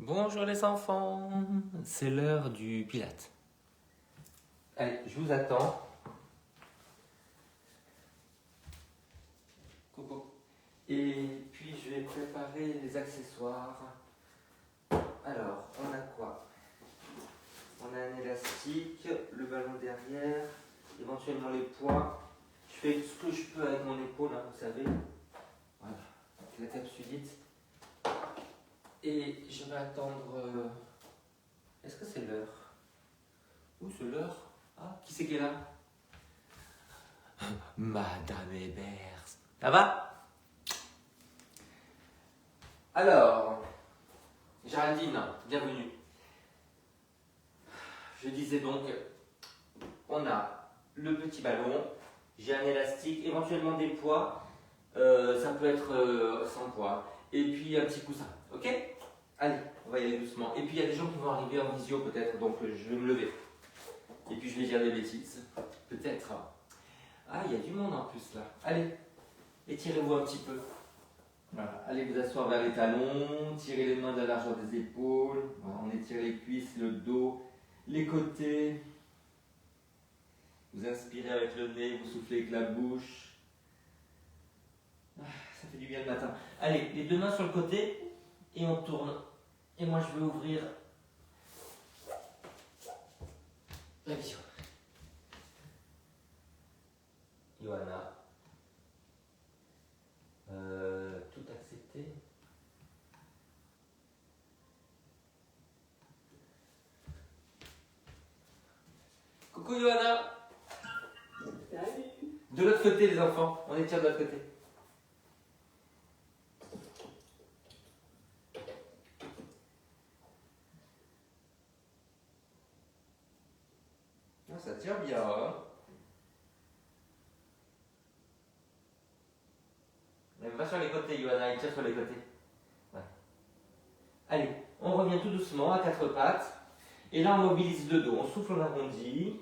Bonjour les enfants, c'est l'heure du Pilate. Allez, je vous attends. Coucou. Et puis je vais préparer les accessoires. Alors, on a quoi? On a un élastique, le ballon derrière, éventuellement les poids. Je fais ce que je peux avec mon épaule, hein, vous savez. Voilà, avec la capsulite. Et je vais attendre. Est-ce que c'est l'heure? Où c'est l'heure? Ah, qui c'est qui est là? Madame Hébert. Ça va? Alors, Géraldine, bienvenue. Je disais donc, on a le petit ballon, j'ai un élastique, éventuellement des poids, ça peut être sans poids, et puis un petit coussin, ok? Allez, on va y aller doucement. Et puis il y a des gens qui vont arriver en visio peut-être, donc je vais me lever. Et puis je vais dire des bêtises, peut-être. Ah, il y a du monde en plus là. Allez, étirez-vous un petit peu. Voilà. Allez vous asseoir vers les talons, tirez les mains de la largeur des épaules. Voilà, on étire les cuisses, le dos, les côtés. Vous inspirez avec le nez, vous soufflez avec la bouche. Ah, ça fait du bien le matin. Allez, les deux mains sur le côté et on tourne. Et moi je vais ouvrir la vision. Johanna. Tout accepté. Coucou Johanna. Salut. De l'autre côté les enfants, on étire de l'autre côté. Ah, ça tire bien, hein. Va sur les côtés Johanna, il tire sur les côtés. Ouais. Allez, on revient tout doucement à quatre pattes. Et là on mobilise le dos, on souffle, on arrondit.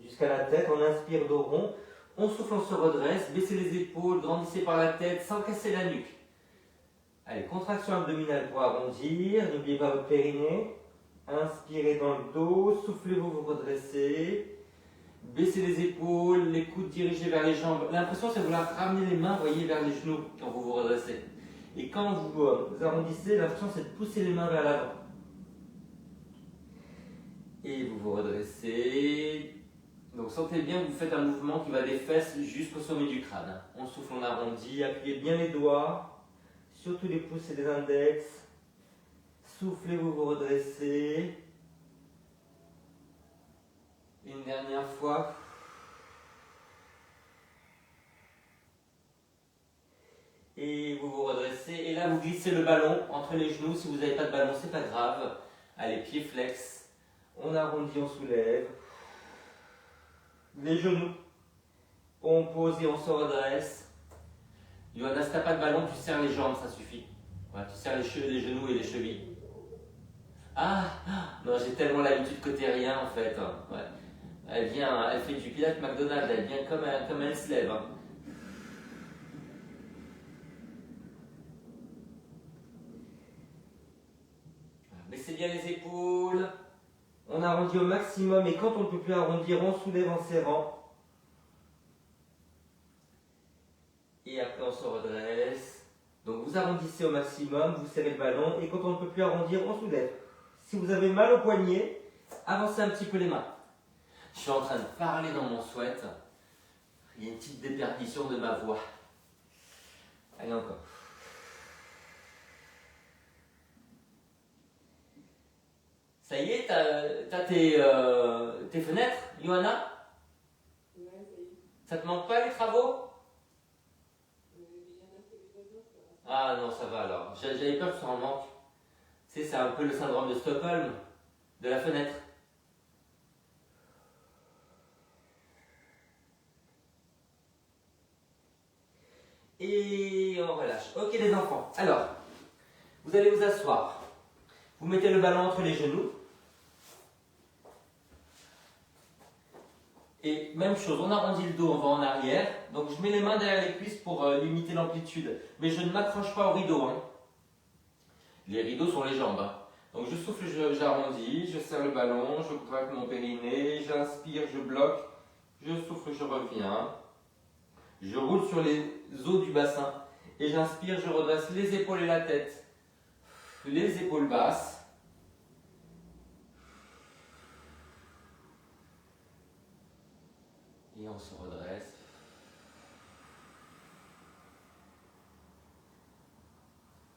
Jusqu'à la tête, on inspire dos rond. On souffle, on se redresse, baissez les épaules, grandissez par la tête sans casser la nuque. Allez, contraction abdominale pour arrondir, n'oubliez pas votre périnée. Inspirez dans le dos, soufflez-vous, vous redressez. Baissez les épaules, les coudes dirigés vers les jambes. L'impression c'est de vouloir ramener les mains, voyez, vers les genoux quand vous vous redressez. Et quand vous arrondissez, l'impression c'est de pousser les mains vers l'avant. Et vous vous redressez. Donc sentez bien que vous faites un mouvement qui va des fesses jusqu'au sommet du crâne. On souffle, on arrondit, appuyez bien les doigts, surtout les pouces et les index. Soufflez, vous vous redressez. Une dernière fois. Et vous vous redressez. Et là, vous glissez le ballon entre les genoux. Si vous n'avez pas de ballon, c'est pas grave. Allez, pieds flex. On arrondit, on soulève. Les genoux. On pose et on se redresse. Johanna, si t'as pas de ballon, tu serres les jambes, ça suffit. Ouais, tu serres les genoux et les chevilles. Ah, non, j'ai tellement l'habitude que t'es rien en fait. Ouais. Elle vient, elle fait du Pilate McDonald's, elle vient comme elle se lève. Baissez bien les épaules. On arrondit au maximum et quand on ne peut plus arrondir, on soulève en serrant. Et après on se redresse. Donc vous arrondissez au maximum, vous serrez le ballon et quand on ne peut plus arrondir, on soulève. Si vous avez mal au poignet, avancez un petit peu les mains. Je suis en train de parler dans mon sweat. Il y a une petite déperdition de ma voix. Allez encore. Ça y est, t'as tes fenêtres, Johanna? Ouais, ça y est. Ça te manque pas les travaux? Bien assez les voisins, ça va. Ah non, ça va alors. J'avais peur que ça en manque. Tu sais, c'est un peu le syndrome de Stockholm, de la fenêtre. Et on relâche. Ok les enfants. Alors, vous allez vous asseoir. Vous mettez le ballon entre les genoux. Et même chose, on arrondit le dos, on va en arrière. Donc je mets les mains derrière les cuisses pour limiter l'amplitude. Mais je ne m'accroche pas au rideau. Hein. Les rideaux sont les jambes. Hein. Donc je souffle, j'arrondis, je serre le ballon, je contracte mon périnée, j'inspire, je bloque, je souffle, je reviens. Je roule sur les os du bassin et j'inspire, je redresse les épaules et la tête. Les épaules basses. Et on se redresse.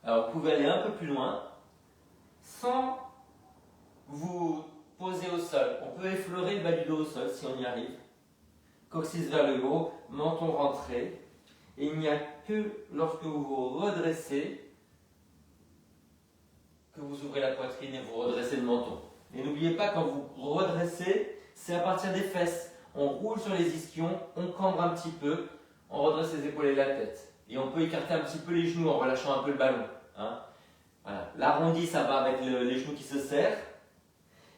Alors vous pouvez aller un peu plus loin sans vous poser au sol. On peut effleurer le bas du dos au sol si on y arrive. Coccyx vers le haut, menton rentré. Et il n'y a que lorsque vous vous redressez que vous ouvrez la poitrine et vous redressez le menton. Et n'oubliez pas, quand vous redressez, c'est à partir des fesses. On roule sur les ischions, on cambre un petit peu, on redresse les épaules et la tête. Et on peut écarter un petit peu les genoux en relâchant un peu le ballon. Hein. Voilà. L'arrondi, ça va avec les genoux qui se serrent.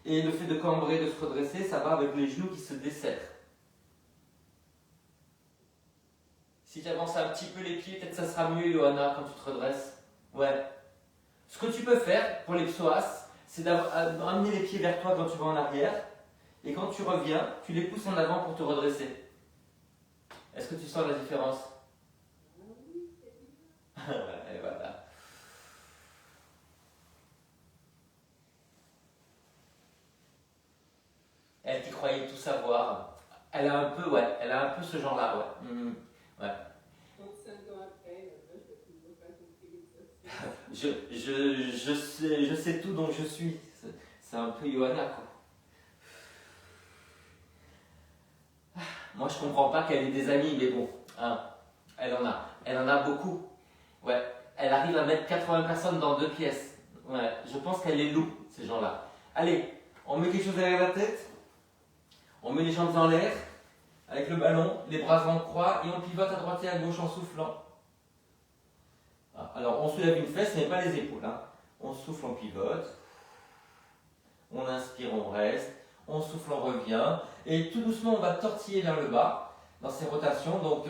Et le fait de cambrer, de se redresser, ça va avec les genoux qui se desserrent. Si tu avances un petit peu les pieds, peut-être ça sera mieux, Johanna, quand tu te redresses. Ouais. Ce que tu peux faire pour les psoas, c'est d'amener les pieds vers toi quand tu vas en arrière. Et quand tu reviens, tu les pousses en avant pour te redresser. Est-ce que tu sens la différence? Et voilà. Elle qui croyait tout savoir. Elle a un peu, ouais, elle a un peu ce genre-là, ouais. Ouais. Donc 5 ans après, je ne peux pas compris ça. Je sais tout dont je suis. C'est un peu Johanna, quoi. Moi, je comprends pas qu'elle ait des amis, mais bon, hein, elle en a. Elle en a beaucoup. Ouais, elle arrive à mettre 80 personnes dans 2 pièces. Ouais, je pense qu'elle les loue, ces gens-là. Allez, on met quelque chose derrière la tête. On met les jambes en l'air, avec le ballon, les bras en croix, et on pivote à droite et à gauche en soufflant. Alors, on soulève une fesse, mais pas les épaules. Hein. On souffle, on pivote. On inspire, on reste. On souffle, on revient. Et tout doucement, on va tortiller vers le bas dans ces rotations. Donc,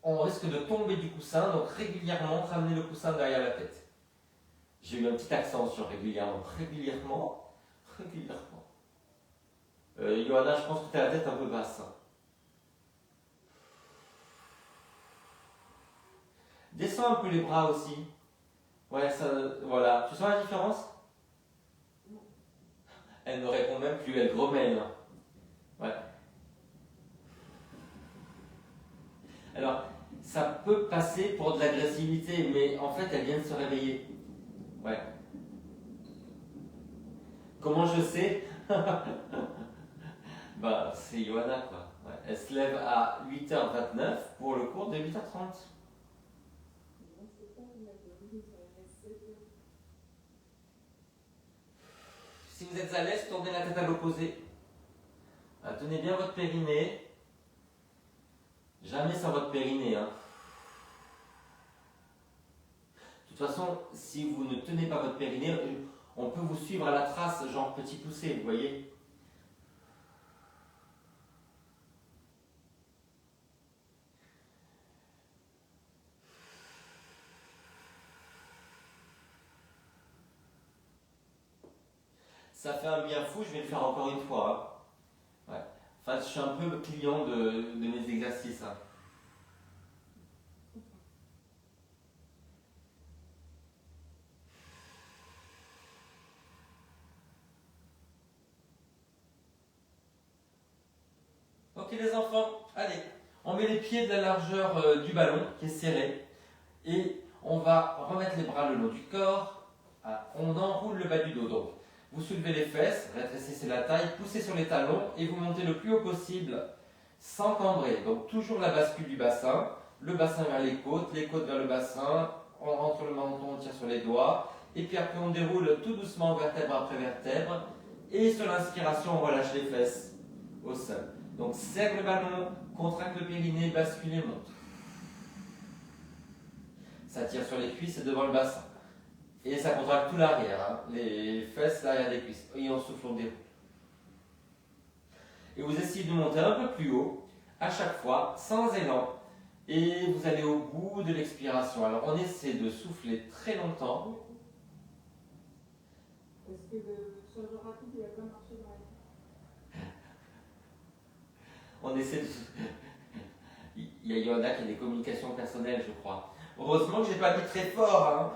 on risque de tomber du coussin. Donc, régulièrement, ramener le coussin derrière la tête. J'ai eu un petit accent sur régulièrement. Régulièrement. Johanna, je pense que tu as la tête un peu basse. Hein. Descends un peu les bras aussi. Ouais, ça, voilà. Tu sens la différence? Elle ne répond même plus, elle grommelle. Ouais. Alors, ça peut passer pour de l'agressivité, mais en fait, elle vient de se réveiller. Ouais. Comment je sais? Bah, c'est Johanna, quoi. Ouais. Elle se lève à 8h29 pour le cours de 8h30. Si vous êtes à l'aise, tournez la tête à l'opposé. Tenez bien votre périnée. Jamais sans votre périnée. Hein. De toute façon, si vous ne tenez pas votre périnée, on peut vous suivre à la trace, genre petit poussé, vous voyez. Ça fait un bien fou, je vais le faire encore une fois. Hein. Ouais. Enfin, je suis un peu le client de mes exercices. Hein. Ok les enfants, allez, on met les pieds de la largeur du ballon qui est serré et on va remettre les bras le long du corps. On enroule le bas du dos. Donc, vous soulevez les fesses, rétrécissez la taille, poussez sur les talons et vous montez le plus haut possible sans cambrer. Donc toujours la bascule du bassin, le bassin vers les côtes vers le bassin, on rentre le menton, on tire sur les doigts et puis après on déroule tout doucement vertèbre après vertèbre et sur l'inspiration on relâche les fesses au sol. Donc serre le ballon, contracte le périnée, bascule et monte. Ça tire sur les cuisses et devant le bassin. Et ça contracte tout l'arrière, hein, les fesses, l'arrière des cuisses. Et on souffle, on déroule. Et vous essayez de monter un peu plus haut, à chaque fois, sans élan. Et vous allez au bout de l'expiration. Alors on essaie de souffler très longtemps. que le changement rapide, il a pas marché dans la vie. On essaie de... Il y en a qui a des communications personnelles, je crois. Heureusement que j'ai pas dit très fort. Hein.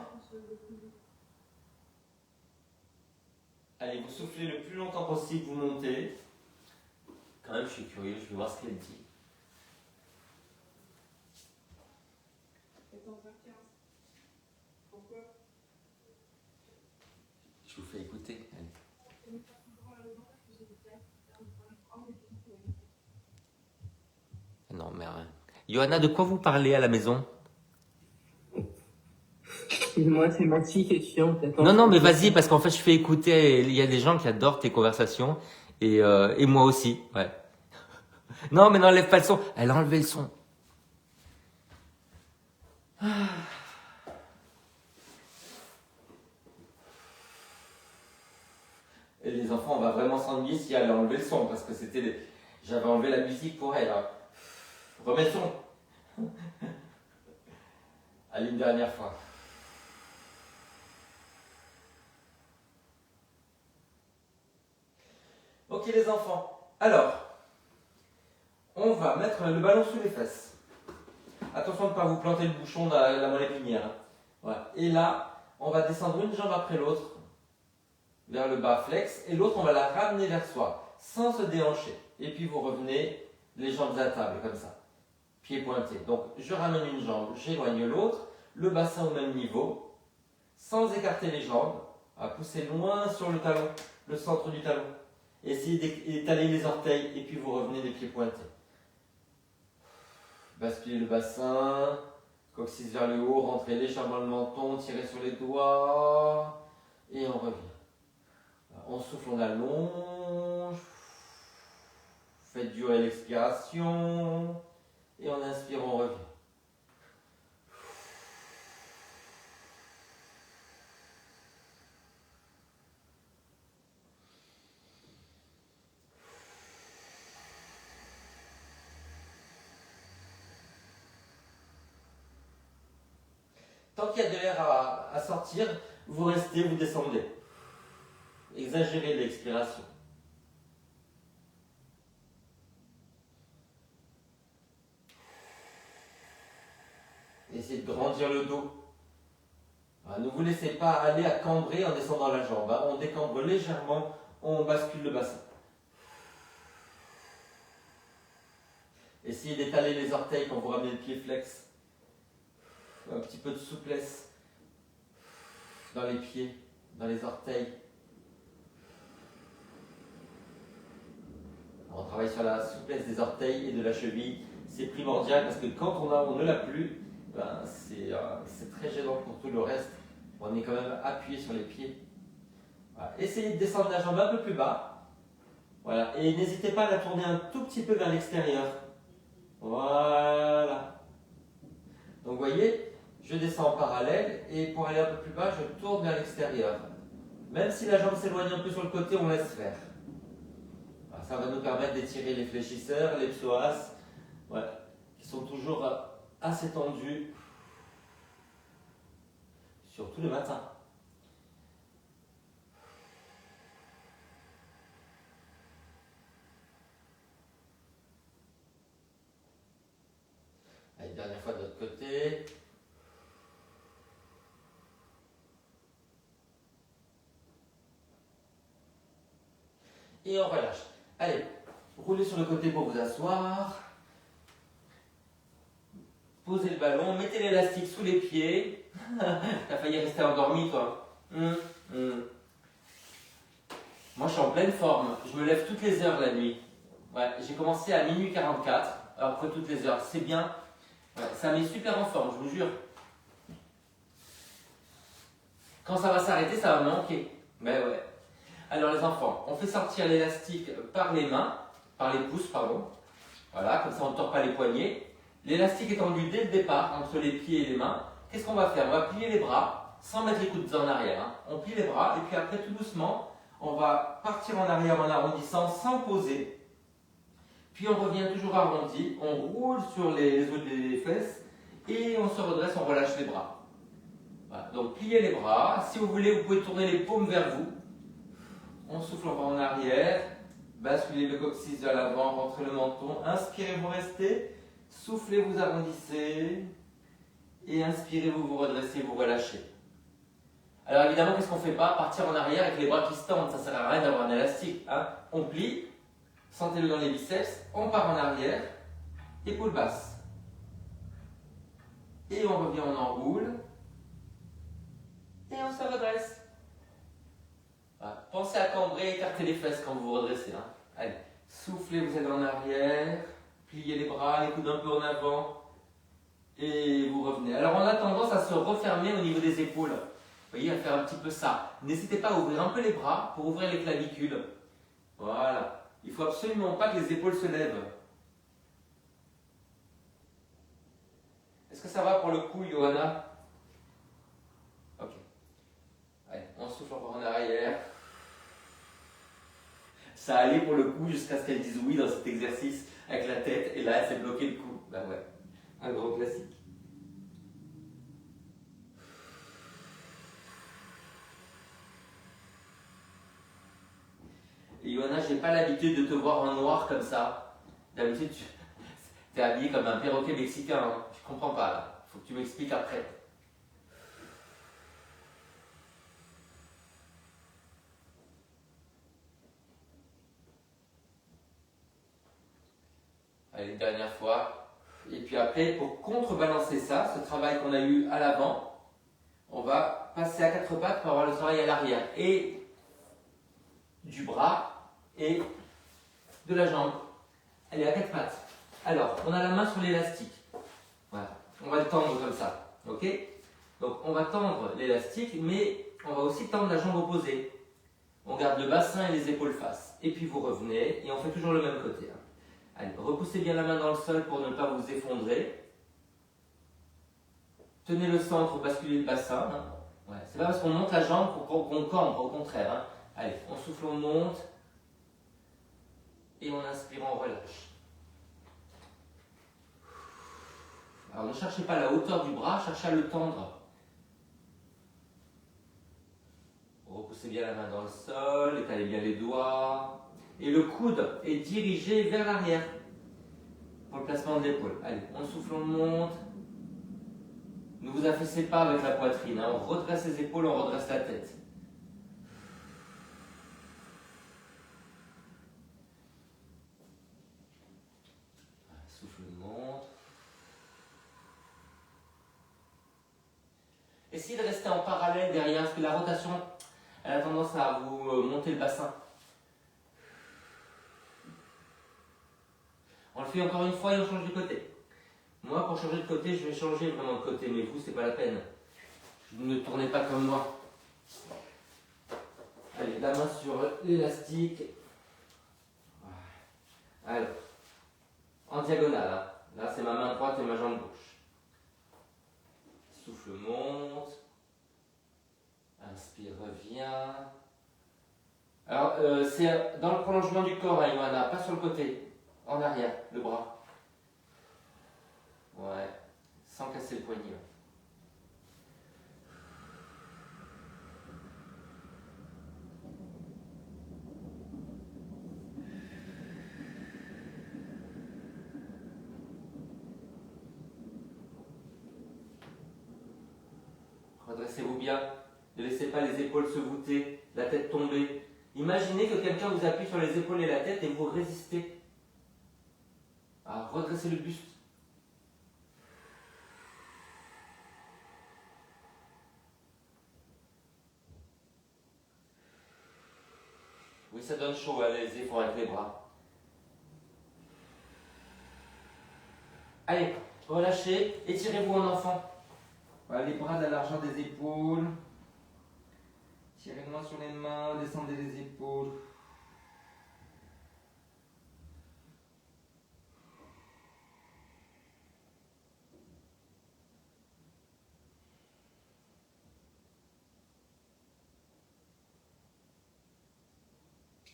Allez, vous soufflez le plus longtemps possible, vous montez. Quand même, je suis curieux, je vais voir ce qu'elle dit. 14h15. Pourquoi? Je vous fais écouter. Allez. Non, mais rien. Johanna, de quoi vous parlez à la maison? Excuse-moi, c'est ma fille qui est chiante. Non, non, mais vas-y, parce qu'en fait, je fais écouter. Il y a des gens qui adorent tes conversations. Et moi aussi, ouais. Non, mais n'enlève pas le son. Elle a enlevé le son. Et les enfants, on va vraiment s'ennuyer si elle a enlevé le son, parce que j'avais enlevé la musique pour elle. Hein. Remets le son. Allez, une dernière fois. Ok les enfants, alors, on va mettre le ballon sous les fesses. Attention de ne pas vous planter le bouchon dans la moelle épinière. Hein. Voilà. Et là, on va descendre une jambe après l'autre, vers le bas flex, et l'autre on va la ramener vers soi, sans se déhancher. Et puis vous revenez les jambes à table, comme ça, pieds pointés. Donc je ramène une jambe, j'éloigne l'autre, le bassin au même niveau, sans écarter les jambes, à pousser loin sur le talon, le centre du talon. Essayez d'étaler les orteils et puis vous revenez les pieds pointés. Basculez le bassin, coccyx vers le haut, rentrez légèrement le menton, tirez sur les doigts et on revient. On souffle, on allonge, faites durer l'expiration et on inspire, on revient. Tant qu'il y a de l'air à sortir, vous restez, vous descendez. Exagérez l'expiration. Essayez de grandir le dos. Ne vous laissez pas aller à cambrer en descendant la jambe. On décambre légèrement, on bascule le bassin. Essayez d'étaler les orteils quand vous ramenez le pied flex. Un petit peu de souplesse dans les pieds, dans les orteils. On travaille sur la souplesse des orteils et de la cheville. C'est primordial parce que quand on ne l'a plus, c'est très gênant pour tout le reste. On est quand même appuyé sur les pieds. Voilà. Essayez de descendre la jambe un peu plus bas. Voilà. Et n'hésitez pas à la tourner un tout petit peu vers l'extérieur. Voilà. Donc vous voyez, je descends en parallèle et pour aller un peu plus bas, je tourne vers l'extérieur. Même si la jambe s'éloigne un peu sur le côté, on laisse faire. Alors, ça va nous permettre d'étirer les fléchisseurs, les psoas, voilà, qui sont toujours assez tendus, surtout le matin. Allez, dernière fois de l'autre côté. Et on relâche. Allez, roulez sur le côté pour vous asseoir. Posez le ballon, mettez l'élastique sous les pieds. T'as failli rester endormi, toi. Moi, je suis en pleine forme. Je me lève toutes les heures la nuit. Ouais, j'ai commencé à minuit 44. Alors, après toutes les heures, c'est bien. Ouais, ça met super en forme, je vous jure. Quand ça va s'arrêter, ça va manquer. Mais ouais. Alors les enfants, on fait sortir l'élastique par les mains, par les pouces, pardon. Voilà, comme ça on ne tord pas les poignets. L'élastique est tendu dès le départ, entre les pieds et les mains. Qu'est-ce qu'on va faire? On va plier les bras, sans mettre les coudes en arrière. Hein. On plie les bras, et puis après, tout doucement, on va partir en arrière en arrondissant, sans poser. Puis on revient toujours arrondi, on roule sur les os des fesses, et on se redresse, on relâche les bras. Voilà. Donc pliez les bras. Si vous voulez, vous pouvez tourner les paumes vers vous. On souffle, on va en arrière. Basculez le coccyx vers l'avant, rentrez le menton. Inspirez, vous restez. Soufflez, vous arrondissez. Et inspirez, vous vous redressez, vous relâchez. Alors évidemment, qu'est-ce qu'on ne fait pas? Partir en arrière avec les bras qui se tendent. Ça ne sert à rien d'avoir un élastique. Hein. On plie. Sentez-le dans les biceps. On part en arrière. Épaule basse. Et on revient, on enroule. Et on se redresse. Voilà. Pensez à cambrer, écarter les fesses quand vous vous redressez. Hein. Allez, soufflez, vous êtes en arrière. Pliez les bras, les coudes un peu en avant. Et vous revenez. Alors on a tendance à se refermer au niveau des épaules. Vous voyez, à faire un petit peu ça. N'hésitez pas à ouvrir un peu les bras pour ouvrir les clavicules. Voilà. Il ne faut absolument pas que les épaules se lèvent. Est-ce que ça va pour le cou, Johanna? Ok. Allez, on souffle encore en arrière. Ça allait pour le cou jusqu'à ce qu'elle dise oui dans cet exercice avec la tête. Et là, elle s'est bloqué le cou. Ben ouais, un gros classique. Et Johanna, j'ai pas l'habitude de te voir en noir comme ça. D'habitude, tu es habillée comme un perroquet mexicain. Hein. Je comprends pas là. Faut que tu m'expliques après. Allez, une dernière fois. Et puis après, pour contrebalancer ça, ce travail qu'on a eu à l'avant, on va passer à quatre pattes pour avoir le travail à l'arrière. Et du bras et de la jambe. Elle est à quatre pattes. Alors, on a la main sur l'élastique. Voilà. On va le tendre comme ça. Ok? Donc, on va tendre l'élastique, mais on va aussi tendre la jambe opposée. On garde le bassin et les épaules face. Et puis, vous revenez et on fait toujours le même côté. Hein. Allez, repoussez bien la main dans le sol pour ne pas vous effondrer. Tenez le centre, basculez le bassin. Hein. Ouais. C'est pas parce qu'on monte la jambe qu'on cambre, au contraire. Hein. Allez, on souffle, on monte. Et on inspire, on relâche. Alors ne cherchez pas la hauteur du bras, cherchez à le tendre. Repoussez bien la main dans le sol, étalez bien les doigts. Et le coude est dirigé vers l'arrière pour le placement de l'épaule. Allez, on souffle, on monte. Ne vous affaissez pas avec la poitrine. Hein. On redresse les épaules, on redresse la tête. Souffle, monte. Essayez de rester en parallèle derrière, parce que la rotation, elle a tendance à vous monter le bassin. On le fait encore une fois et on change de côté. Moi, pour changer de côté, je vais changer vraiment de côté, mais vous, c'est pas la peine. Ne tournez pas comme moi. Allez, la main sur l'élastique. Alors, en diagonale. Hein. Là, c'est ma main droite et ma jambe gauche. Souffle, monte. Inspire, reviens. Alors, c'est dans le prolongement du corps, hein, Johanna, pas sur le côté. En arrière, le bras. Ouais, sans casser le poignet. Redressez-vous bien. Ne laissez pas les épaules se voûter, la tête tomber. Imaginez que quelqu'un vous appuie sur les épaules et la tête et vous résistez. Redressez le buste. Oui, ça donne chaud, les efforts avec les bras. Allez, relâchez, étirez-vous en enfant. Voilà, les bras de la largeur des épaules. Tirez les mains sur les mains, descendez les épaules.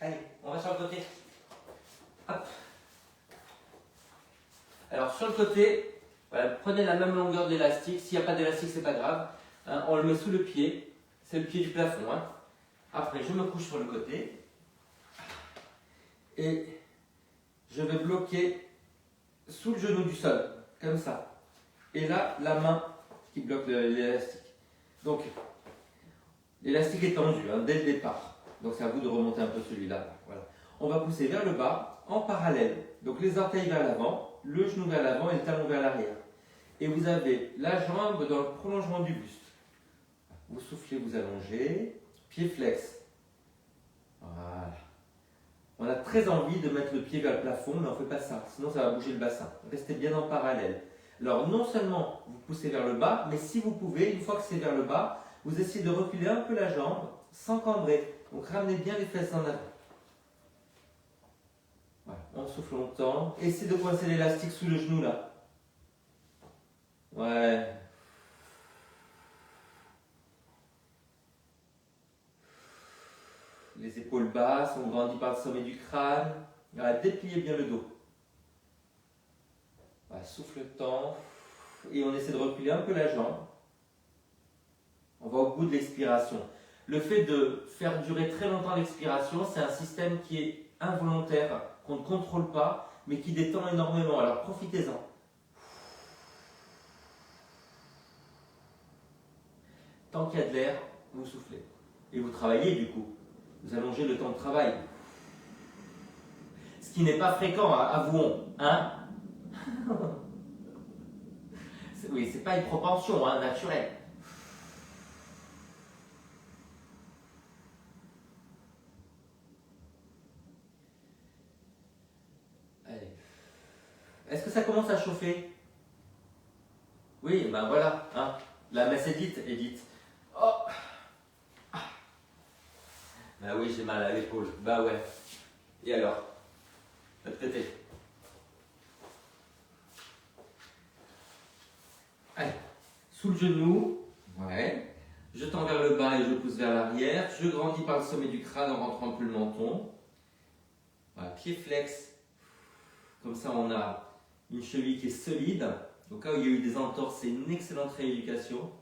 Allez, on va sur le côté. Hop. Alors sur le côté, voilà, prenez la même longueur d'élastique. S'il n'y a pas d'élastique, c'est pas grave. Hein, on le met sous le pied. C'est le pied du plafond. Hein. Après, je me couche sur le côté. Et je vais bloquer sous le genou du sol, comme ça. Et là, la main qui bloque l'élastique. Donc, l'élastique est tendu hein, dès le départ. Donc, c'est à vous de remonter un peu celui-là. Voilà. On va pousser vers le bas en parallèle. Donc, les orteils vers l'avant, le genou vers l'avant et le talon vers l'arrière. Et vous avez la jambe dans le prolongement du buste. Vous soufflez, vous allongez, pied flex. Voilà. On a très envie de mettre le pied vers le plafond, mais on ne fait pas ça, sinon ça va bouger le bassin. Restez bien en parallèle. Alors non seulement vous poussez vers le bas, mais si vous pouvez, une fois que c'est vers le bas, vous essayez de reculer un peu la jambe sans cambrer. Donc ramenez bien les fesses en avant. Voilà. On souffle longtemps. Essayez de coincer l'élastique sous le genou là. Ouais. Les épaules basses, on grandit par le sommet du crâne. Voilà, dépliez bien le dos. Voilà, souffle le temps. Et on essaie de reculer un peu la jambe. On va au bout de l'expiration. Le fait de faire durer très longtemps l'expiration, c'est un système qui est involontaire, qu'on ne contrôle pas, mais qui détend énormément. Alors profitez-en. Tant qu'il y a de l'air, vous soufflez. Et vous travaillez du coup. Vous allongez le temps de travail. Ce qui n'est pas fréquent, avouons. Hein? Oui, c'est pas une propension hein, naturelle. Allez. Est-ce que ça commence à chauffer? Oui, ben voilà. Hein. La messe est dite, Edith. Oh. Bah oui, j'ai mal à l'épaule. Bah ouais. Et alors? De l'autre côté. Allez. Sous le genou. Ouais. Je tends vers le bas et je pousse vers l'arrière. Je grandis par le sommet du crâne en rentrant un peu le menton. Voilà. Pied flex. Comme ça, on a une cheville qui est solide. Au cas où il y a eu des entorses, c'est une excellente rééducation.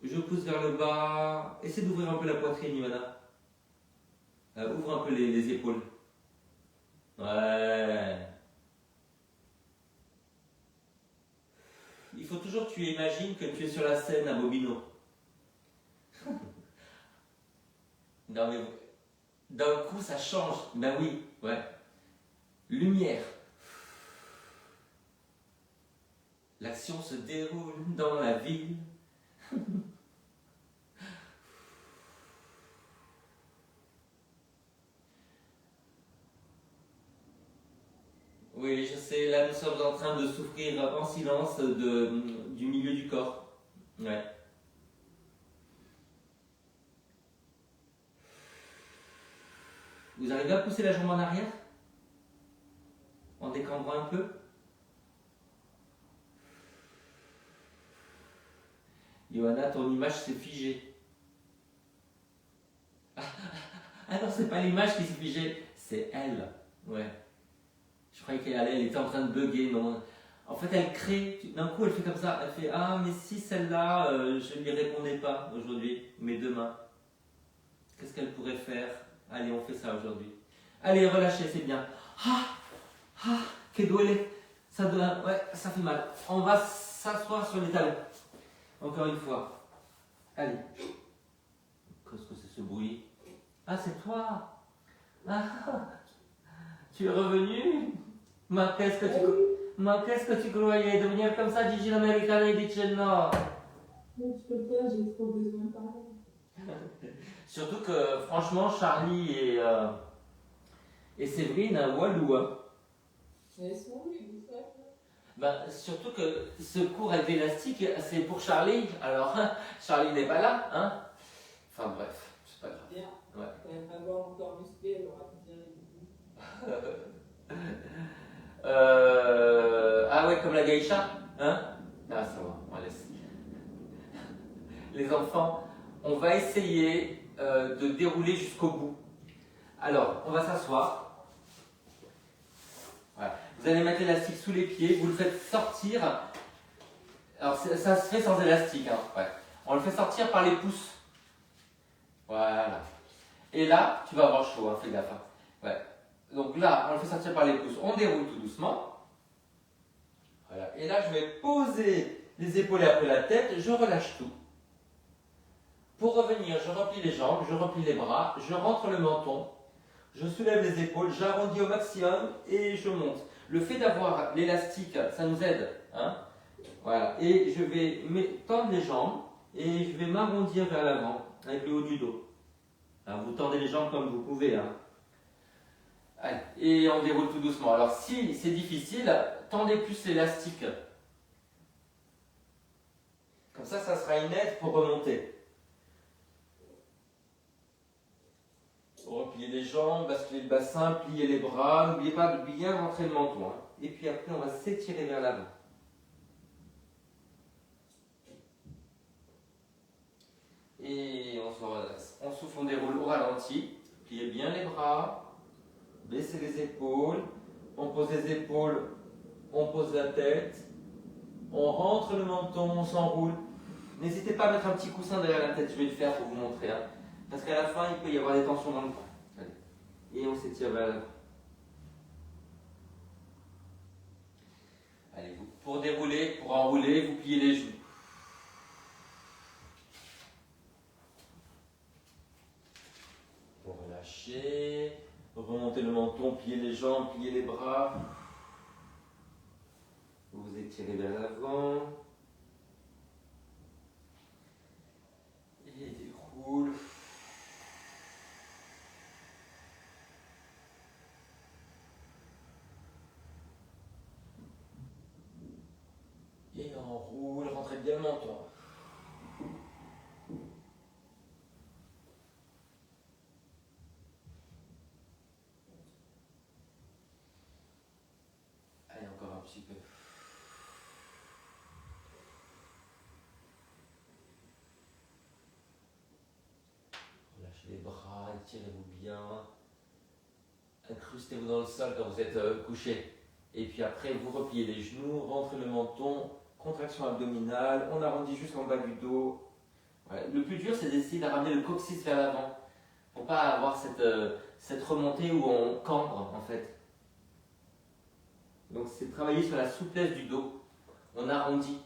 Je pousse vers le bas. Essaie d'ouvrir un peu la poitrine, Ivana. Ouvre un peu les épaules. Ouais. Il faut toujours que tu imagines que tu es sur la scène à Bobino. Non mais d'un coup ça change. Ben oui, ouais. Lumière. L'action se déroule dans la ville. Oui, je sais, là nous sommes en train de souffrir en silence du milieu du corps. Ouais. Vous arrivez à pousser la jambe en arrière? En décambrant un peu? Johanna, ton image s'est figée. Ah non, c'est pas l'image qui s'est figée, c'est elle. Ouais. Je croyais qu'elle était en train de bugger, non. En fait, elle crée, d'un coup, elle fait comme ça. Elle fait ah, mais si celle-là, je ne lui répondais pas aujourd'hui, mais demain, qu'est-ce qu'elle pourrait faire? Allez, on fait ça aujourd'hui. Allez, relâchez, c'est bien. Que duele. Ça doit, ouais, ça fait mal. On va s'asseoir sur les talons. Encore une fois. Allez. Qu'est-ce que c'est ce bruit? Ah, c'est toi. Ah, tu es revenu? Ma qu'est-ce que tu croyais devenir comme ça, Gigi l'américaine et dice no. Non, je peux pas, j'ai trop besoin de parler. Surtout que, franchement, Charlie et Séverine, walou, hein. Elles sont où, ils vous faites? Ben, surtout que ce cours avec l'élastique, c'est pour Charlie. Alors, Charlie n'est pas là, hein. Enfin bref, c'est pas grave. Bien. Ouais. Elle va avoir encore musclé, elle aura bien les Ah ouais, comme la geisha, hein? Ah ça va, on laisse. Les enfants, on va essayer de dérouler jusqu'au bout. Alors, on va s'asseoir. Voilà. Vous allez mettre l'élastique sous les pieds, vous le faites sortir. Alors ça se fait sans élastique, hein. Ouais. On le fait sortir par les pouces. Voilà. Et là, tu vas avoir chaud, hein, fais gaffe. Hein. Ouais. Donc là, on le fait sortir par les pouces, on déroule tout doucement. Voilà. Et là, je vais poser les épaules après la tête, je relâche tout. Pour revenir, je replie les jambes, je replie les bras, je rentre le menton, je soulève les épaules, j'arrondis au maximum et je monte. Le fait d'avoir l'élastique, ça nous aide. Hein, voilà. Et je vais tendre les jambes et je vais m'arrondir vers l'avant avec le haut du dos. Alors, vous tendez les jambes comme vous pouvez. Hein. Allez. Et on déroule tout doucement. Alors si c'est difficile, tendez plus l'élastique. Comme ça sera une aide pour remonter. Replier les jambes, basculer le bassin, plier les bras. N'oubliez pas de bien rentrer le menton. Hein. Et puis après, on va s'étirer vers l'avant. Et on se redresse. On souffle, on déroule au ralenti. Pliez bien les bras. Baissez les épaules. On pose les épaules. On pose la tête. On rentre le menton, on s'enroule. N'hésitez pas à mettre un petit coussin derrière la tête. Je vais le faire pour vous montrer. Hein. Parce qu'à la fin, il peut y avoir des tensions dans le corps. Allez. Et on s'étire vers l'avant. Allez, pour dérouler, pour enrouler, vous pliez les genoux. Pour relâcher, remonter le menton, plier les jambes, plier les bras. Vous étirez vers l'avant. Et déroule. Et enroule, rentrez bien le menton. Allez, encore un petit peu. Relâchez les bras, étirez-vous bien. Incrustez-vous dans le sol quand vous êtes couché. Et puis après, vous repliez les genoux, rentrez le menton, contraction abdominale, on arrondit jusqu'en bas du dos. Ouais. Le plus dur, c'est d'essayer de ramener le coccyx vers l'avant. Pour ne pas avoir cette remontée où on cambre en fait. Donc c'est travailler sur la souplesse du dos. On arrondit.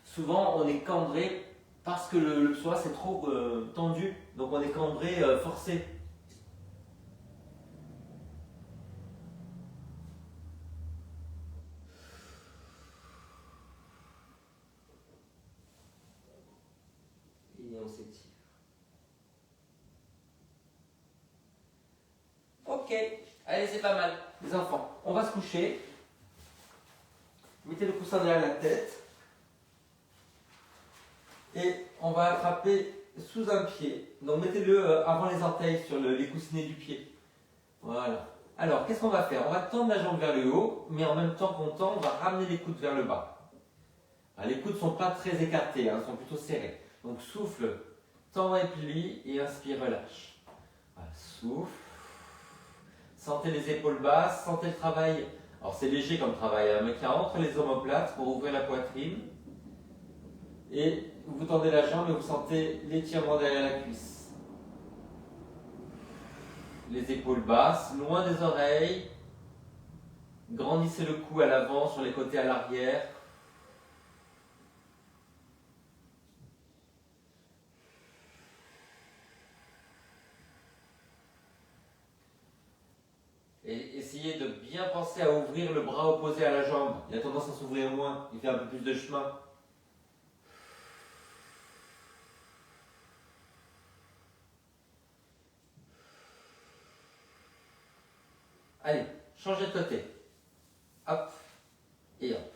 Souvent, on est cambré parce que le psoas c'est trop tendu. Donc on est cambré forcé. Et on s'étire. Ok, allez, c'est pas mal. Les enfants, on va se coucher. Mettez le coussin derrière la tête. Et on va attraper sous un pied. Donc mettez-le avant les orteils sur les coussinets du pied. Voilà. Alors, qu'est-ce qu'on va faire? On va tendre la jambe vers le haut, mais en même temps qu'on tend, on va ramener les coudes vers le bas. Alors, les coudes ne sont pas très écartés, hein, ils sont plutôt serrés. Donc souffle, tend et plie, et inspire, relâche. Voilà, souffle. Sentez les épaules basses, sentez le travail. Alors c'est léger comme travail, hein, mais qu'il y a entre les omoplates pour ouvrir la poitrine. Et vous tendez la jambe et vous sentez l'étirement derrière la cuisse. Les épaules basses, loin des oreilles. Grandissez le cou à l'avant, sur les côtés à l'arrière. Et essayez de bien penser à ouvrir le bras opposé à la jambe. Il a tendance à s'ouvrir moins, il fait un peu plus de chemin. Allez, changez de côté. Hop, et hop.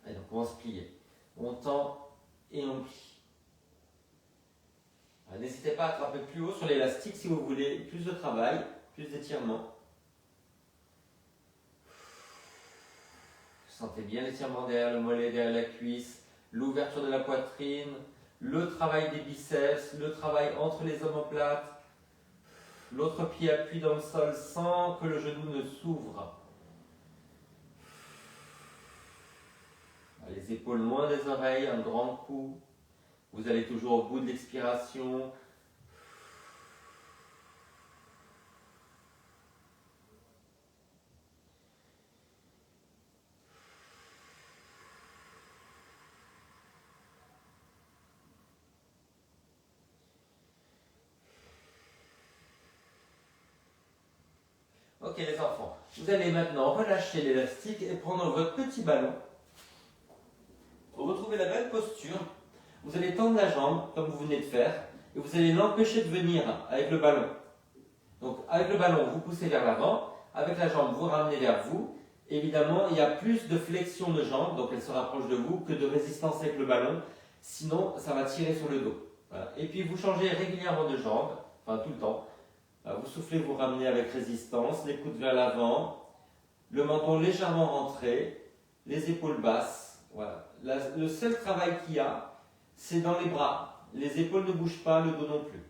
Allez, donc on va se plier. On tend et on plie. N'hésitez pas à attraper plus haut sur l'élastique si vous voulez plus de travail, plus d'étirement. Sentez bien l'étirement derrière le mollet, derrière la cuisse, l'ouverture de la poitrine, le travail des biceps, le travail entre les omoplates. L'autre pied appuie dans le sol sans que le genou ne s'ouvre. Les épaules loin des oreilles, un grand coup. Vous allez toujours au bout de l'expiration. Ok les enfants, vous allez maintenant relâcher l'élastique et prendre votre petit ballon. Retrouvez la belle posture. Vous allez tendre la jambe comme vous venez de faire et vous allez l'empêcher de venir avec le ballon. Donc avec le ballon, vous poussez vers l'avant. Avec la jambe, vous ramenez vers vous. Évidemment, il y a plus de flexion de jambe, donc elle se rapproche de vous, que de résistance avec le ballon. Sinon, ça va tirer sur le dos. Voilà. Et puis, vous changez régulièrement de jambe, enfin tout le temps. Vous soufflez, vous ramenez avec résistance, les coudes vers l'avant, le menton légèrement rentré, les épaules basses. Voilà. Le seul travail qu'il y a, c'est dans les bras. Les épaules ne bougent pas, le dos non plus.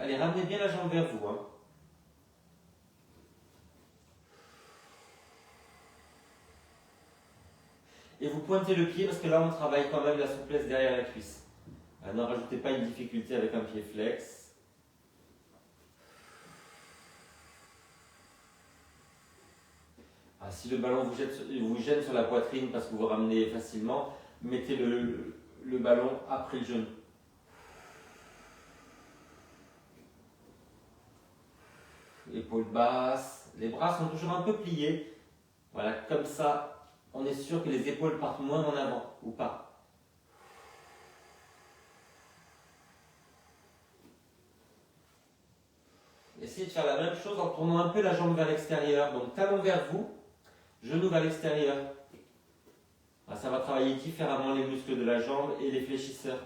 Allez, ramenez bien la jambe vers vous. Et vous pointez le pied parce que là on travaille quand même la souplesse derrière la cuisse. Ne rajoutez pas une difficulté avec un pied flex. Si le ballon vous gêne sur la poitrine parce que vous ramenez facilement, mettez le ballon après le genou. Épaules basses, les bras sont toujours un peu pliés. Voilà, comme ça. On est sûr que les épaules partent moins en avant, ou pas. Essayez de faire la même chose en tournant un peu la jambe vers l'extérieur. Donc talon vers vous, genou vers l'extérieur. Ça va travailler différemment les muscles de la jambe et les fléchisseurs.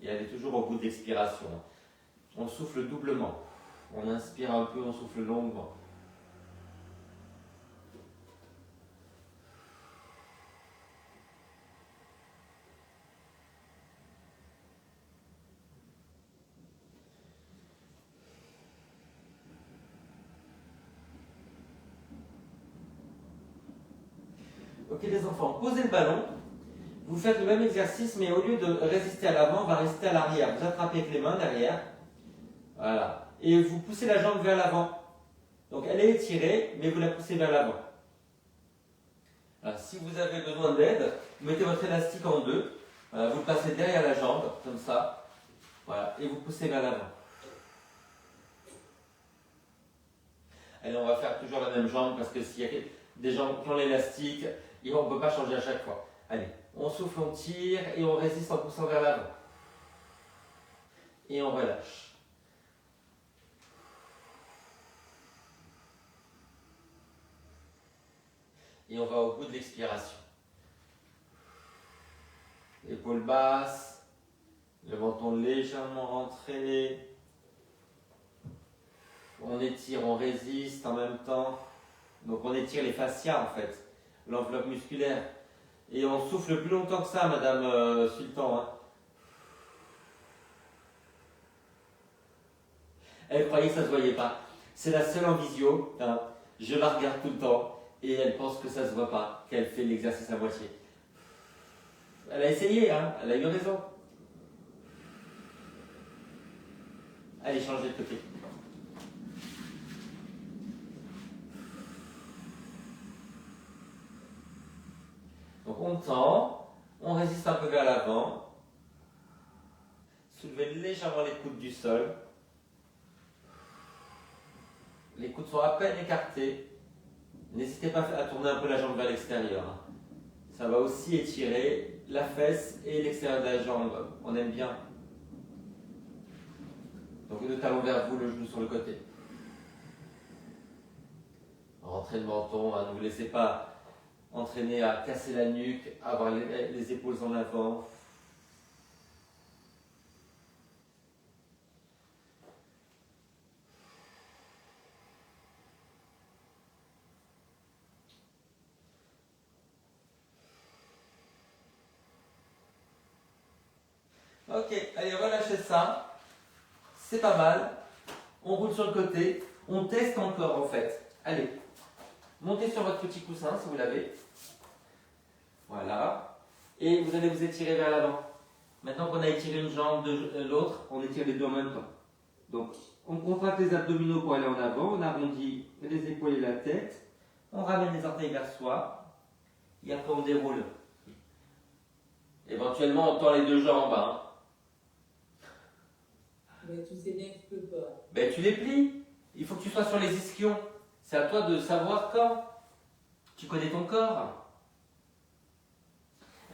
Et allez toujours au bout de l'expiration. On souffle doublement. On inspire un peu, on souffle longuement. Ok les enfants, posez le ballon, vous faites le même exercice mais au lieu de résister à l'avant, on va résister à l'arrière. Vous attrapez avec les mains derrière, voilà, et vous poussez la jambe vers l'avant. Donc elle est étirée, mais vous la poussez vers l'avant. Si vous avez besoin d'aide, vous mettez votre élastique en deux, vous le passez derrière la jambe, comme ça, voilà, et vous poussez vers l'avant. Allez, on va faire toujours la même jambe parce que s'il y a des jambes qui ont l'élastique, on ne peut pas changer à chaque fois. Allez, on souffle, on tire et on résiste en poussant vers l'avant. Et on relâche. Et on va au bout de l'expiration. Épaules basses, le menton légèrement rentré. On étire, on résiste en même temps. Donc on étire les fascias en fait, l'enveloppe musculaire. Et on souffle plus longtemps que ça, Madame Sultan. Elle croyait que ça ne se voyait pas. C'est la seule en visio. Je la regarde tout le temps et elle pense que ça ne se voit pas, qu'elle fait l'exercice à moitié. Elle a essayé, elle a eu raison. Allez, changez de côté. Donc on tend, on résiste un peu vers l'avant. Soulevez légèrement les coudes du sol. Les coudes sont à peine écartés. N'hésitez pas à tourner un peu la jambe vers l'extérieur. Ça va aussi étirer la fesse et l'extérieur de la jambe. On aime bien. Donc le talon vers vous, le genou sur le côté. Rentrez le menton, ne vous laissez pas entraîner à casser la nuque, avoir les épaules en avant. Ok, allez, relâchez ça. C'est pas mal. On roule sur le côté. On teste encore en fait. Allez, montez sur votre petit coussin si vous l'avez. Voilà. Et vous allez vous étirer vers l'avant. Maintenant qu'on a étiré une jambe de l'autre, on étire les deux en même temps. Donc, on contracte les abdominaux pour aller en avant. On arrondit les épaules et la tête. On ramène les orteils vers soi. Et après, on déroule. Éventuellement, on tend les deux jambes. Mais tu sais bien que je peux pas. Ben tu les plies. Il faut que tu sois sur les ischions. C'est à toi de savoir quand. Tu connais ton corps.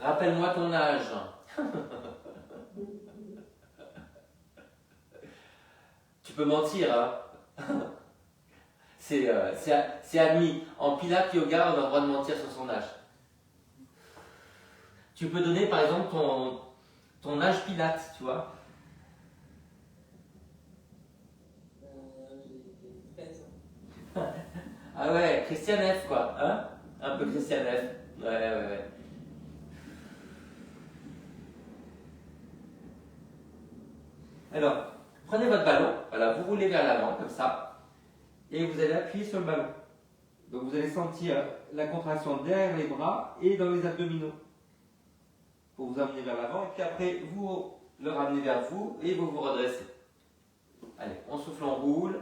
Rappelle-moi ton âge. Tu peux mentir, hein. C'est admis. En Pilates Yoga, on a le droit de mentir sur son âge. Tu peux donner par exemple ton âge Pilates, tu vois. J'ai 13 ans. Ah ouais, Christian F quoi, hein. Un peu Christian F. Ouais. Alors, prenez votre ballon, voilà, vous roulez vers l'avant comme ça, et vous allez appuyer sur le ballon. Donc vous allez sentir la contraction derrière les bras et dans les abdominaux pour vous amener vers l'avant, et puis après vous le ramenez vers vous et vous vous redressez. Allez, on souffle, on roule.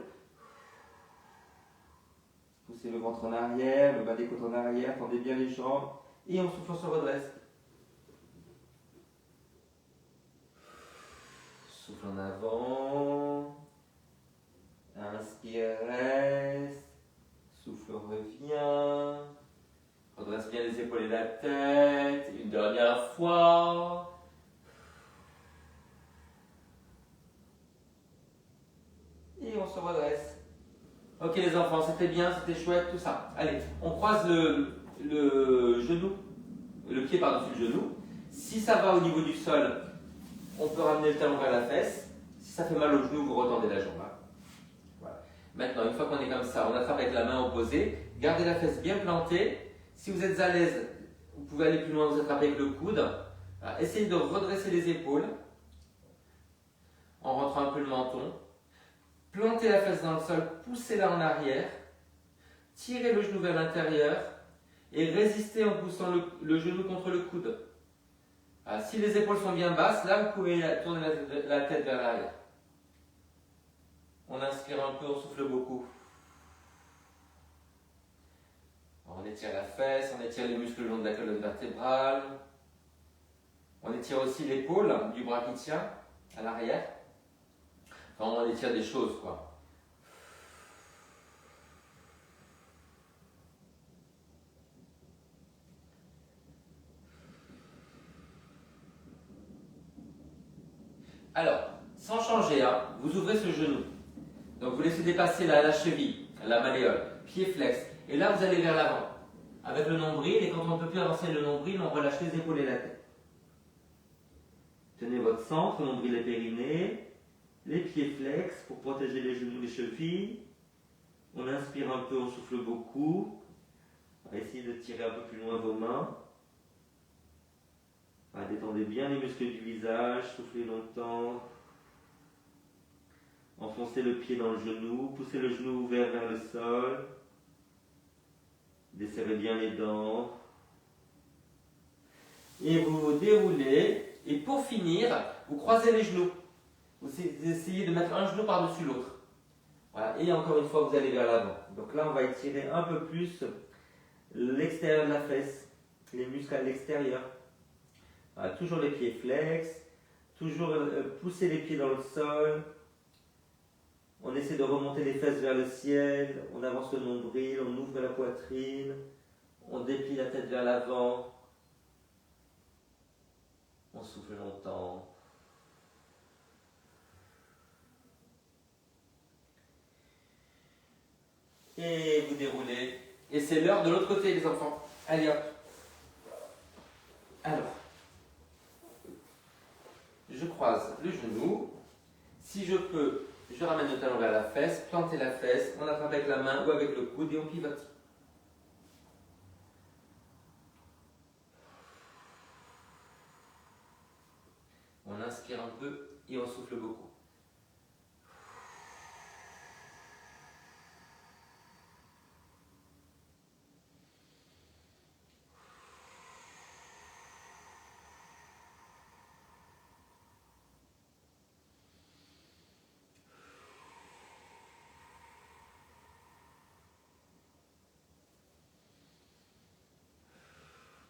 Poussez le ventre en arrière, le bas des côtes en arrière, tendez bien les jambes et on souffle, on se redresse. Souffle en avant. Inspire, reste. Souffle, revient. Redresse bien les épaules et la tête. Une dernière fois. Et on se redresse. Ok les enfants, c'était bien, c'était chouette, tout ça. Allez, on croise le genou, le pied par-dessus le genou. Si ça va au niveau du sol, on peut ramener le talon vers la fesse. Si ça fait mal au genou, vous retendez la jambe. Voilà. Maintenant, une fois qu'on est comme ça, on attrape avec la main opposée. Gardez la fesse bien plantée. Si vous êtes à l'aise, vous pouvez aller plus loin, vous attrapez avec le coude. Voilà. Essayez de redresser les épaules en rentrant un peu le menton. Plantez la fesse dans le sol, poussez-la en arrière. Tirez le genou vers l'intérieur et résistez en poussant le genou contre le coude. Alors, si les épaules sont bien basses, là vous pouvez tourner la tête vers l'arrière. On inspire un peu, on souffle beaucoup. On étire la fesse, on étire les muscles le long de la colonne vertébrale. On étire aussi l'épaule du bras qui tient à l'arrière. Enfin, on étire des choses, quoi. Alors, sans changer, hein, vous ouvrez ce genou. Donc vous laissez dépasser la cheville, la malléole, pied flex. Et là, vous allez vers l'avant, avec le nombril. Et quand on ne peut plus avancer le nombril, on relâche les épaules et la tête. Tenez votre centre, nombril et périnée. Les pieds flex pour protéger les genoux, les chevilles. On inspire un peu, on souffle beaucoup. On va essayer de tirer un peu plus loin vos mains. Détendez bien les muscles du visage, soufflez longtemps. Enfoncez le pied dans le genou, poussez le genou ouvert vers le sol. Desserrez bien les dents. Et vous déroulez. Et pour finir, vous croisez les genoux. Vous essayez de mettre un genou par-dessus l'autre. Voilà. Et encore une fois, vous allez vers l'avant. Donc là, on va étirer un peu plus l'extérieur de la fesse, les muscles à l'extérieur. Voilà, toujours les pieds flex, toujours pousser les pieds dans le sol. On essaie de remonter les fesses vers le ciel, on avance le nombril, on ouvre la poitrine, on déplie la tête vers l'avant. On souffle longtemps. Et vous déroulez. Et c'est l'heure de l'autre côté, les enfants. Allez hop. Alors, je croise le genou. Si je peux, je ramène le talon vers la fesse, plantez la fesse, on attrape avec la main ou avec le coude et on pivote. On inspire un peu et on souffle beaucoup.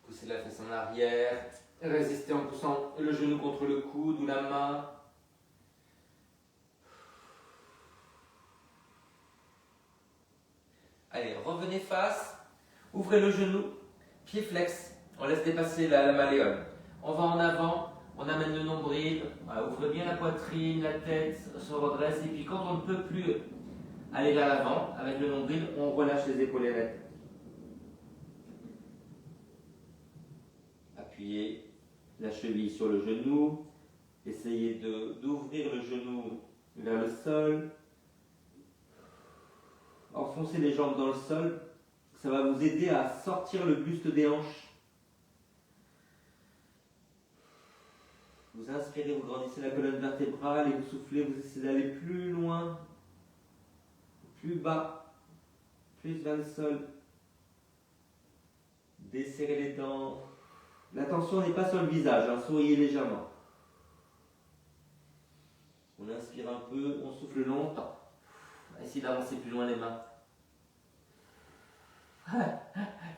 Poussez la fesse en arrière, résistez en poussant le genou contre le coude ou la main. tournez face, ouvrez le genou, pied flex. On laisse dépasser la malléole. On va en avant, on amène le nombril, voilà, ouvrez bien la poitrine, la tête se redresse. Et puis quand on ne peut plus aller vers l'avant, avec le nombril, on relâche les épaules et la tête. Appuyez la cheville sur le genou. Essayez d'ouvrir le genou vers le sol. Enfoncez les jambes dans le sol. Ça va vous aider à sortir le buste des hanches. Vous inspirez, vous grandissez la colonne vertébrale et vous soufflez, vous essayez d'aller plus loin, plus bas, plus vers le sol. Desserrez les dents. L'attention n'est pas sur le visage, hein, souriez légèrement. On inspire un peu, on souffle longtemps. Essayez d'avancer plus loin les mains.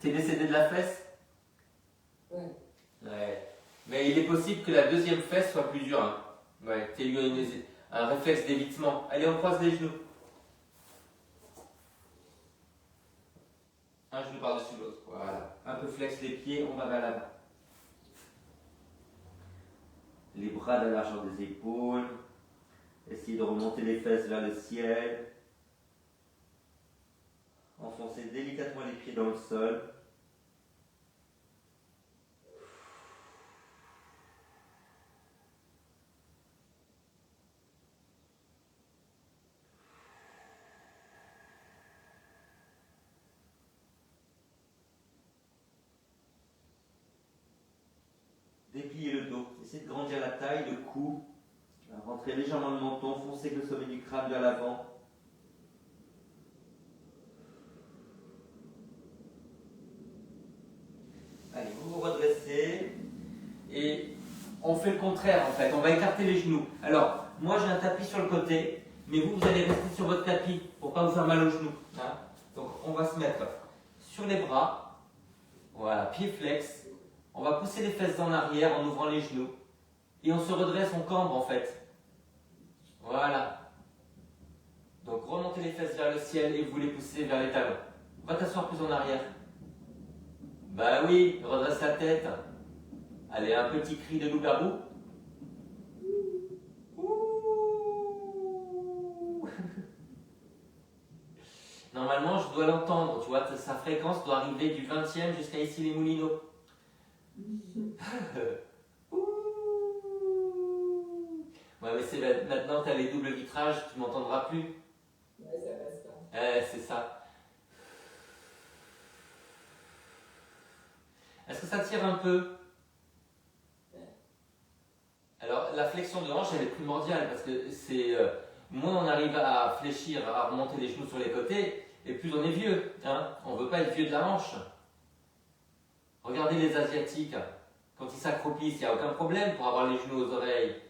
T'es décédé de la fesse? Ouais. Ouais. Mais il est possible que la deuxième fesse soit plus dure. Hein. Ouais, t'as eu un réflexe d'évitement. Allez, on croise les genoux. Un genou par-dessus l'autre. Voilà. Un peu flex les pieds, on va vers l'avant. Les bras à la largeur des épaules. Essayez de remonter les fesses vers le ciel. Enfoncez délicatement les pieds dans le sol. Dépliez le dos. Essayez de grandir la taille, le cou. Rentrez légèrement le menton, foncez avec le sommet du crâne vers l'avant. Allez, vous vous redressez et on fait le contraire en fait, on va écarter les genoux. Alors, moi j'ai un tapis sur le côté, mais vous allez rester sur votre tapis pour ne pas vous faire mal aux genoux. Hein. Donc on va se mettre sur les bras, voilà, pied flex. On va pousser les fesses en arrière en ouvrant les genoux et on se redresse, on cambre en fait. Voilà. Donc remontez les fesses vers le ciel et vous les poussez vers les talons. Va t'asseoir plus en arrière. Bah oui, redresse la tête. Allez, un petit cri de loup-garou. Normalement, je dois l'entendre, tu vois, sa fréquence doit arriver du 20e jusqu'à ici les Moulineaux. Ouais, mais c'est maintenant, tu as les doubles vitrages, tu m'entendras plus. Ouais, ça passe pas. C'est ça. Est-ce que ça tire un peu? Alors, la flexion de hanche, elle est primordiale parce que c'est moins on arrive à fléchir, à remonter les genoux sur les côtés, et plus on est vieux. Hein. On ne veut pas être vieux de la hanche. Regardez les Asiatiques, quand ils s'accroupissent, il n'y a aucun problème pour avoir les genoux aux oreilles.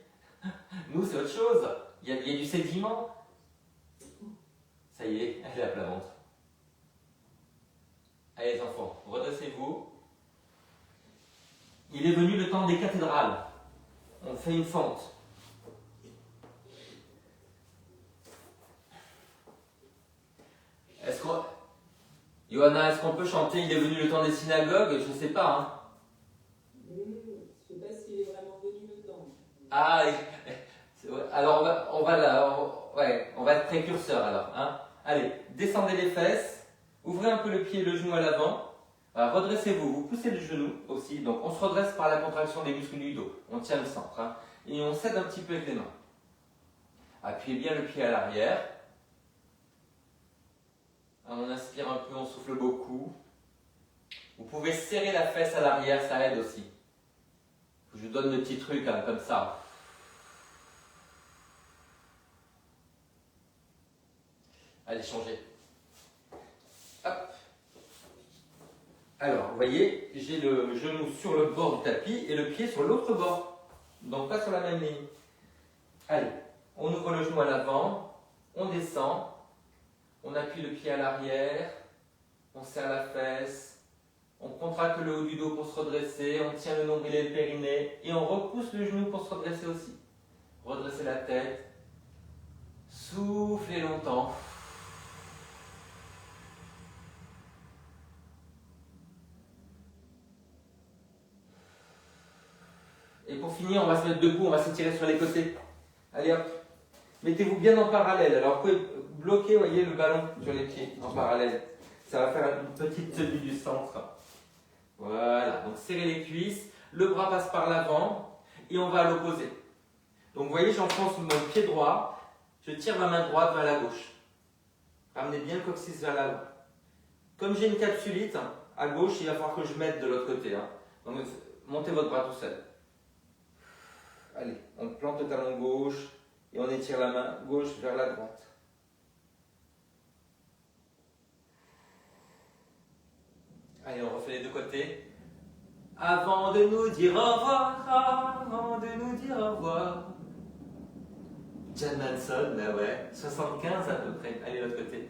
Nous, c'est autre chose. Il y a du sédiment. Ça y est, elle est à plat ventre. Allez les enfants, redressez-vous. Il est venu le temps des cathédrales. On fait une fente. Johanna, est-ce qu'on peut chanter Il est venu le temps des synagogues? Je ne sais pas. Hein. Je ne sais pas s'il est vraiment venu le temps. Ah, alors on va être précurseur alors. Hein. Allez, descendez les fesses, ouvrez un peu le pied et le genou à l'avant. Redressez-vous, vous poussez le genou aussi. Donc on se redresse par la contraction des muscles du dos. On tient le centre. Hein, et on cède un petit peu avec les mains. Appuyez bien le pied à l'arrière. On inspire un peu, on souffle beaucoup. Vous pouvez serrer la fesse à l'arrière, ça aide aussi. Je vous donne le petit truc hein, comme ça. Allez, changez. Hop. Alors, vous voyez, j'ai le genou sur le bord du tapis et le pied sur l'autre bord. Donc pas sur la même ligne. Allez, on ouvre le genou à l'avant, on descend, on appuie le pied à l'arrière, on serre la fesse, on contracte le haut du dos pour se redresser, on tient le nombril et le périnée et on repousse le genou pour se redresser aussi. Redressez la tête, soufflez longtemps. Et pour finir, on va se mettre debout, on va s'étirer sur les côtés. Allez hop. Mettez-vous bien en parallèle. Alors vous pouvez bloquer, voyez, le ballon sur les pieds en parallèle. Ça va faire une petite tenue du centre. Voilà, donc serrez les cuisses, le bras passe par l'avant et on va à l'opposé. Donc vous voyez, j'enfonce mon pied droit, je tire ma main droite vers la gauche. Ramenez bien le coccyx vers l'avant. Comme j'ai une capsulite, à gauche, il va falloir que je mette de l'autre côté. Donc montez votre bras tout seul. Allez, on plante le talon gauche et on étire la main gauche vers la droite. Allez, on refait les deux côtés. Avant de nous dire au revoir, avant de nous dire au revoir. Jan Manson, là ouais, 75 à peu près. Allez, l'autre côté.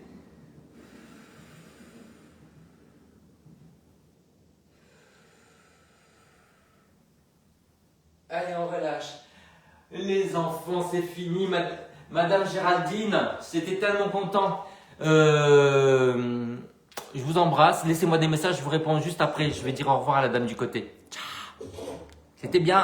Allez, on relâche. Les enfants, c'est fini. Madame Géraldine, j'étais tellement content. Je vous embrasse. Laissez-moi des messages, je vous réponds juste après. Je vais dire au revoir à la dame du côté. Ciao. C'était bien.